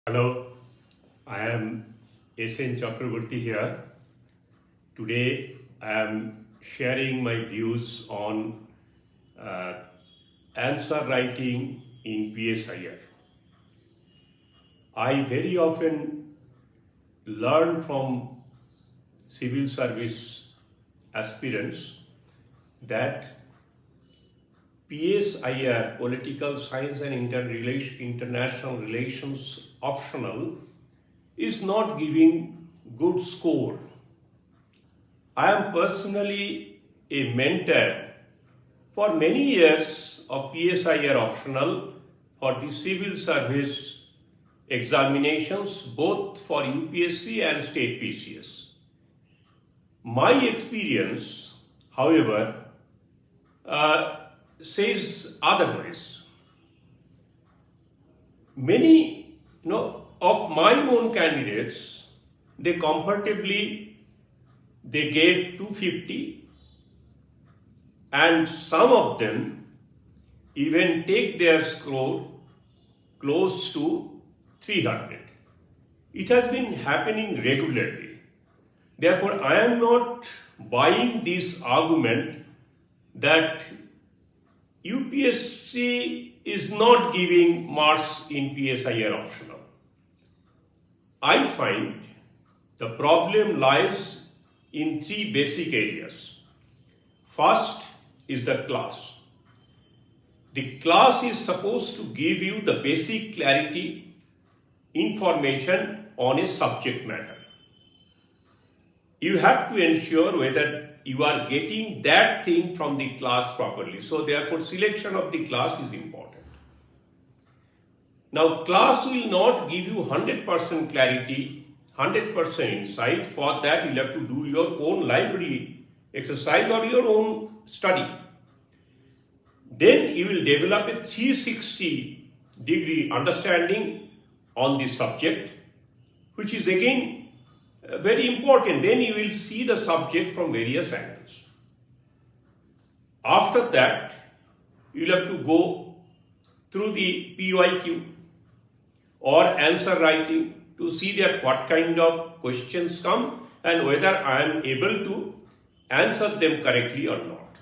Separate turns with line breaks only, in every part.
Hello, I am S.N. Chakraborty here. Today I am sharing my views on uh, answer writing in PSIR. I very often learn from civil service aspirants that PSIR, Political Science and International Relations optional, is not giving good score. I am personally a mentor for many years of PSIR optional for the civil service examinations, both for UPSC and state PCS. My experience, however, says otherwise. Many, of my own candidates, they gave 250, and some of them even take their score close to 300. It has been happening regularly. Therefore, I am not buying this argument that UPSC is not giving marks in PSIR optional. I find the problem lies in three basic areas. First is the class. The class is supposed to give you the basic clarity, information on a subject matter. You have to ensure whether you are getting that thing from the class properly. So therefore, selection of the class is important. Now, class will not give you 100% clarity, 100% insight. For that, you'll have to do your own library exercise or your own study. Then you will develop a 360-degree understanding on the subject, which is again very important. Then you will see the subject from various angles. After that, you will have to go through the PYQ or answer writing to see that what kind of questions come and whether I am able to answer them correctly or not.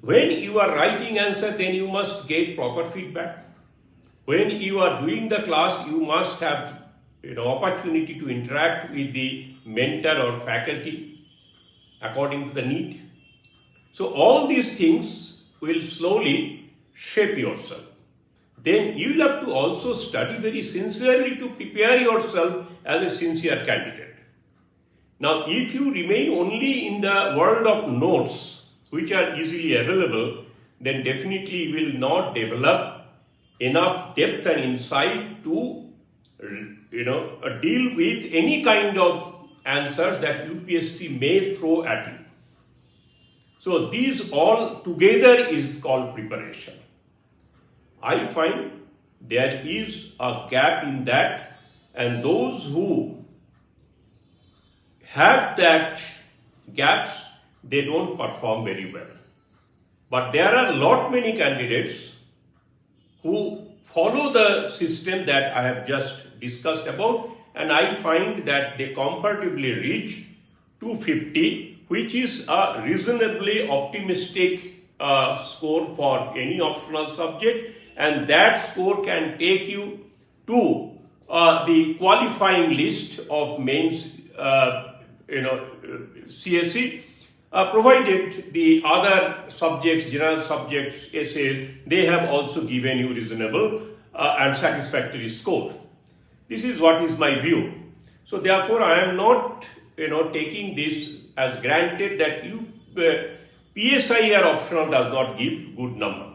When you are writing answer, then you must get proper feedback. When you are doing the class, you must have opportunity to interact with the mentor or faculty according to the need. So all these things will slowly shape yourself. Then you will have to also study very sincerely to prepare yourself as a sincere candidate. Now, if you remain only in the world of notes, which are easily available, then definitely you will not develop enough depth and insight to deal with any kind of answers that UPSC may throw at you. So these all together is called preparation. I find there is a gap in that, and those who have that gaps, they don't perform very well. But there are many candidates who follow the system that I have just discussed about, and I find that they comfortably reach 250, which is a reasonably optimistic score for any optional subject, and that score can take you to the qualifying list of mains CSE, provided the other subjects, general subjects, essay, they have also given you reasonable and satisfactory score. This is what is my view. So therefore, I am not taking this as granted that PSIR optional does not give good number.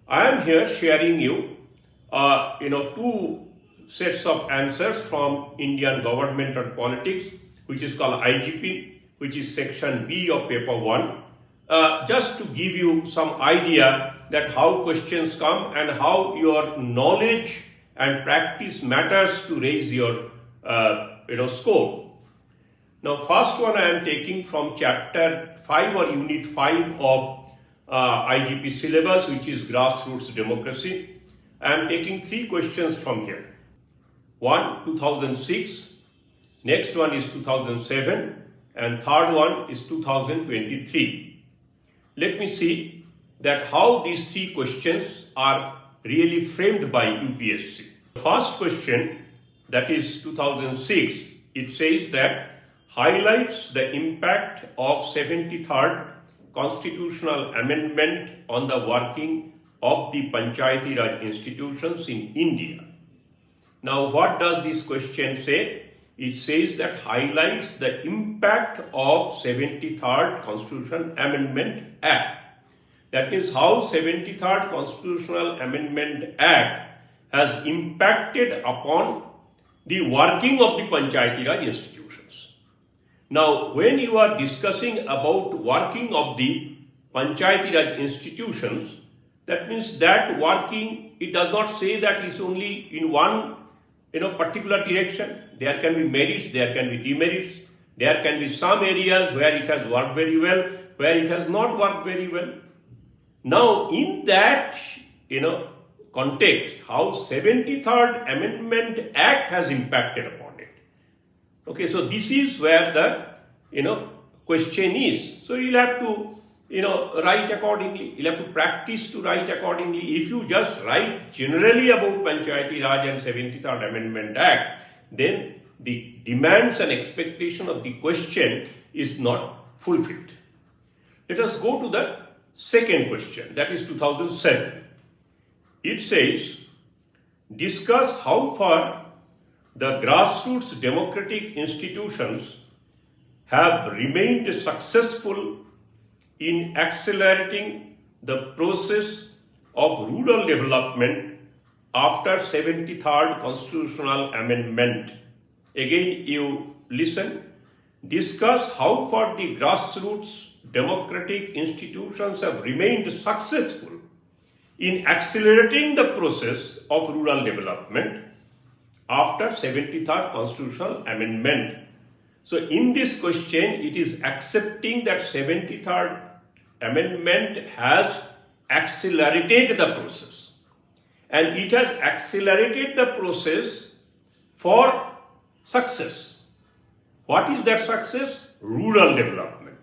I am here sharing you two sets of answers from Indian government on politics, which is called IGP, which is section B of paper 1, just to give you some idea that how questions come and how your knowledge and practice matters to raise your score. Now, first one I am taking from chapter 5 or unit 5 of IGP syllabus, which is grassroots democracy. I am taking 3 questions from here. One 2006, next one is 2007, and third one is 2023. Let me see that how these 3 questions are really framed by UPSC. The first question, that is 2006, it says that highlights the impact of 73rd Constitutional Amendment on the working of the Panchayati Raj institutions in India. Now, what does this question say? It says that highlights the impact of 73rd Constitutional Amendment Act. That means how 73rd Constitutional Amendment Act has impacted upon the working of the Panchayati Raj institutions. Now, when you are discussing about working of the Panchayati Raj institutions, that means that working, it does not say that it's only in one particular direction. There can be merits, there can be demerits, there can be some areas where it has worked very well, where it has not worked very well. Now, in that context, how 73rd Amendment Act has impacted upon it. Okay, so this is where the question is. So you'll have to write accordingly. You'll have to practice to write accordingly. If you just write generally about Panchayati Raj and 73rd Amendment Act, then the demands and expectation of the question is not fulfilled. Let us go to the second question, that is 2007. It says, discuss how far the grassroots democratic institutions have remained successful in accelerating the process of rural development after 73rd Constitutional Amendment. Again, you listen. Discuss how far the grassroots democratic institutions have remained successful in accelerating the process of rural development after 73rd Constitutional Amendment. So in this question, it is accepting that 73rd Amendment has accelerated the process. And it has accelerated the process for success. What is that success? Rural development.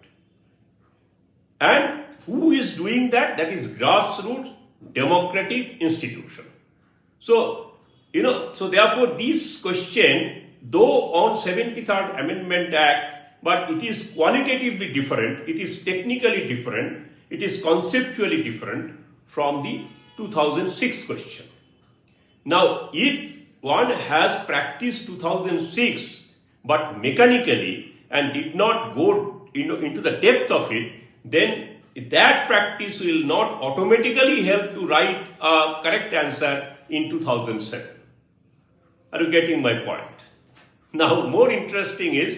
And who is doing that? That is grassroots democratic institution. So therefore this question, though on 73rd Amendment Act, but it is qualitatively different, it is technically different, it is conceptually different from the 2006 question. Now, if one has practiced 2006 but mechanically and did not go into the depth of it, then that practice will not automatically help to write a correct answer in 2007. Are you getting my point? Now, more interesting is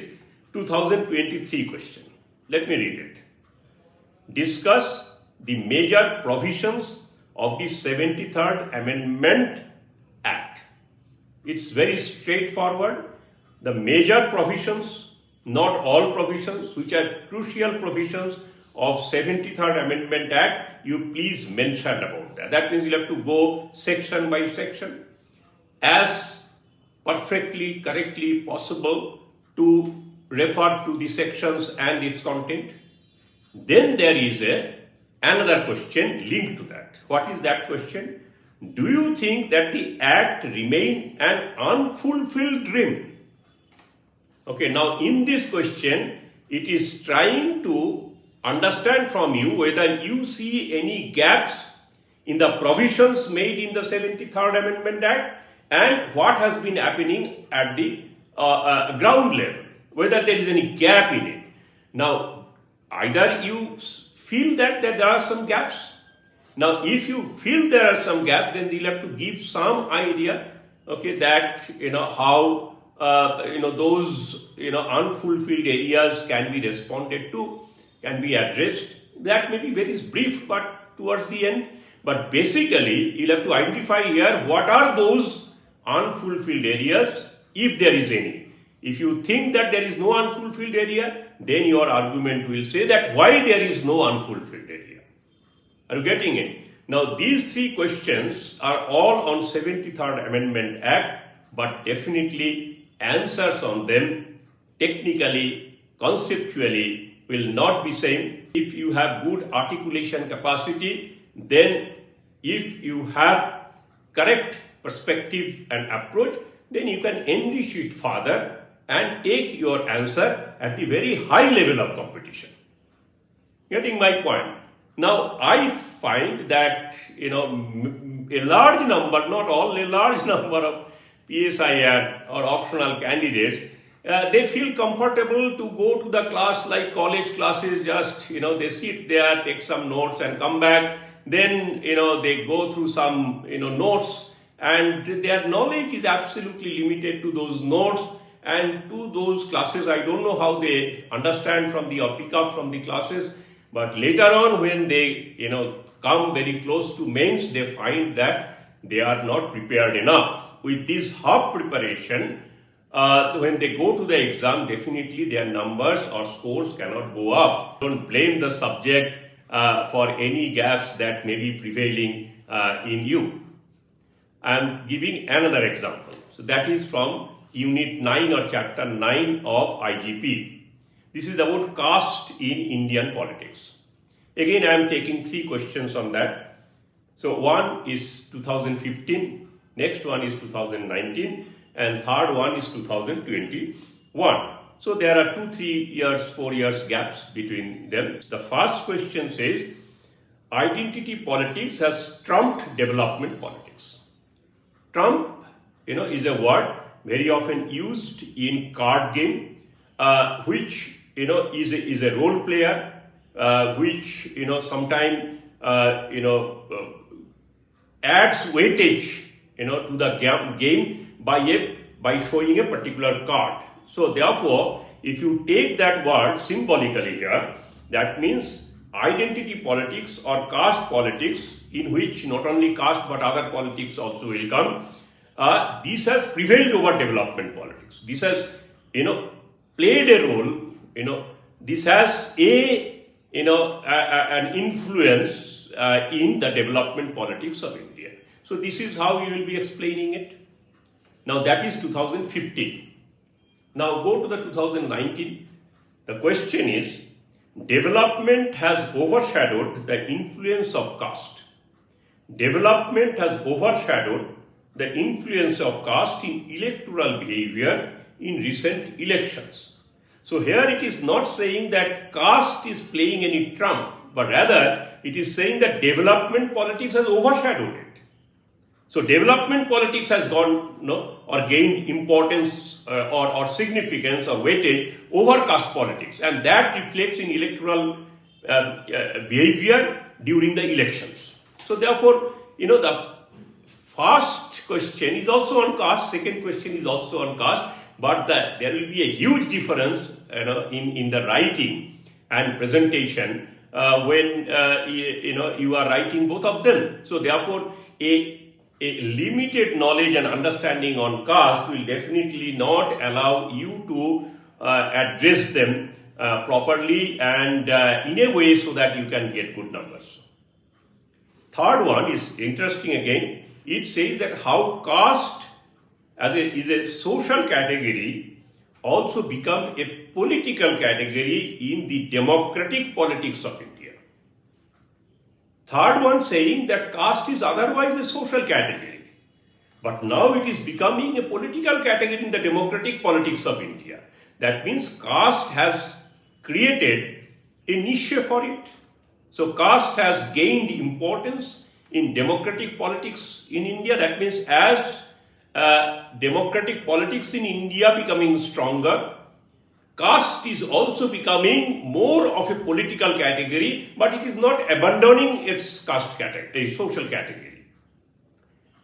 2023 question. Let me read it. Discuss the major provisions of the 73rd Amendment Act. It's very straightforward. The major provisions, not all provisions, which are crucial provisions of 73rd Amendment Act, you please mention about that. That means you'll have to go section by section as perfectly, correctly possible to refer to the sections and its content. Then there is another question linked to that. What is that question? Do you think that the Act remain an unfulfilled dream? Okay, now in this question, it is trying to understand from you whether you see any gaps in the provisions made in the 73rd Amendment Act and what has been happening at the ground level, whether there is any gap in it. Now, either you feel that there are some gaps. Now, if you feel there are some gaps, then you'll have to give some idea, okay, that, how, those, unfulfilled areas can be responded to, can be addressed. That may be very brief, but towards the end. But basically, you'll have to identify here what are those unfulfilled areas, if there is any. If you think that there is no unfulfilled area, then your argument will say that why there is no unfulfilled area. Are you getting it? Now these three questions are all on 73rd Amendment Act, but definitely answers on them technically, conceptually will not be same. If you have good articulation capacity, then if you have correct perspective and approach, then you can enrich it further and take your answer at the very high level of competition. Getting my point? Now, I find that, a large number, not all, a large number of PSIR or optional candidates, they feel comfortable to go to the class like college classes, just, they sit there, take some notes and come back. Then, they go through some, notes, and their knowledge is absolutely limited to those notes and to those classes. I don't know how they understand from the or pick up from the classes, but later on when they, come very close to mains, they find that they are not prepared enough. With this half preparation, when they go to the exam, definitely their numbers or scores cannot go up. Don't blame the subject for any gaps that may be prevailing in you. I am giving another example. So that is from Unit 9 or Chapter 9 of IGP. This is about caste in Indian politics. Again, I am taking three questions on that. So one is 2015, next one is 2019, and third one is 2021. So there are 2, 3 years, 4 years gaps between them. The first question says, identity politics has trumped development politics. Trump, is a word very often used in card game, which, is a role player, which, sometimes, adds weightage, to the game by showing a particular card. So therefore, if you take that word symbolically here, that means identity politics or caste politics, in which not only caste but other politics also will come. This has prevailed over development politics. This has, played a role. This has an influence in the development politics of India. So this is how you will be explaining it. Now that is 2015. Now go to the 2019. The question is, development has overshadowed the influence of caste. Development has overshadowed the influence of caste in electoral behavior in recent elections. So here it is not saying that caste is playing any trump, but rather it is saying that development politics has overshadowed it. So development politics has gone, or gained importance or significance or weightage over caste politics, and that reflects in electoral behavior during the elections. So therefore, the first question is also on caste, second question is also on caste, but there will be a huge difference, in the writing and presentation when you are writing both of them. So therefore, a limited knowledge and understanding on caste will definitely not allow you to address them properly and in a way so that you can get good numbers. Third one is interesting again. It says that how caste is a social category also become a political category in the democratic politics of India. Third one saying that caste is otherwise a social category, but now it is becoming a political category in the democratic politics of India. That means caste has created a niche for it. So caste has gained importance in democratic politics in India. That means as democratic politics in India becoming stronger, caste is also becoming more of a political category, but it is not abandoning its caste category, social category.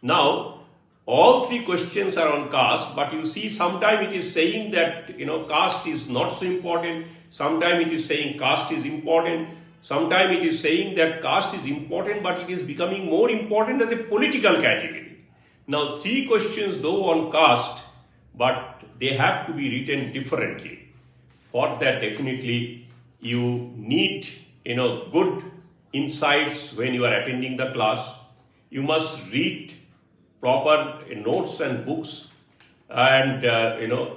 Now, all three questions are on caste, but you see sometimes it is saying that caste is not so important, sometimes it is saying caste is important, sometimes it is saying that caste is important, but it is becoming more important as a political category. Now, three questions though on caste, but they have to be written differently. For that, definitely you need good insights when you are attending the class. You must read proper notes and books and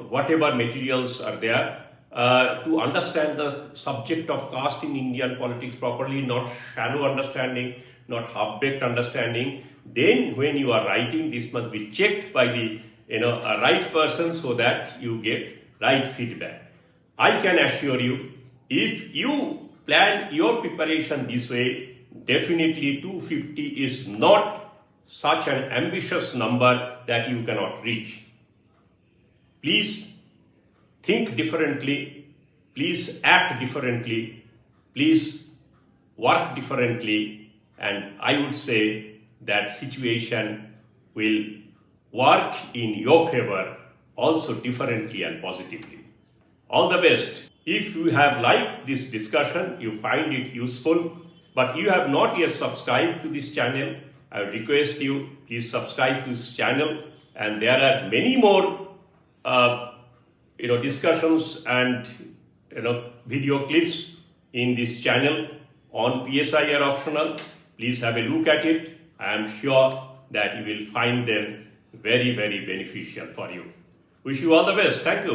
whatever materials are there to understand the subject of caste in Indian politics properly, not shallow understanding, not half-baked understanding. Then when you are writing, this must be checked by the a right person so that you get right feedback. I can assure you, if you plan your preparation this way, definitely 250 is not such an ambitious number that you cannot reach. Please think differently, please act differently, please work differently, and I would say that situation will work in your favor also differently and positively. All the best. If you have liked this discussion, you find it useful, but you have not yet subscribed to this channel, I would request you, please subscribe to this channel, and there are many more discussions and video clips in this channel on PSIR optional. Please have a look at it. I am sure that you will find them very, very beneficial for you. Wish you all the best. Thank you.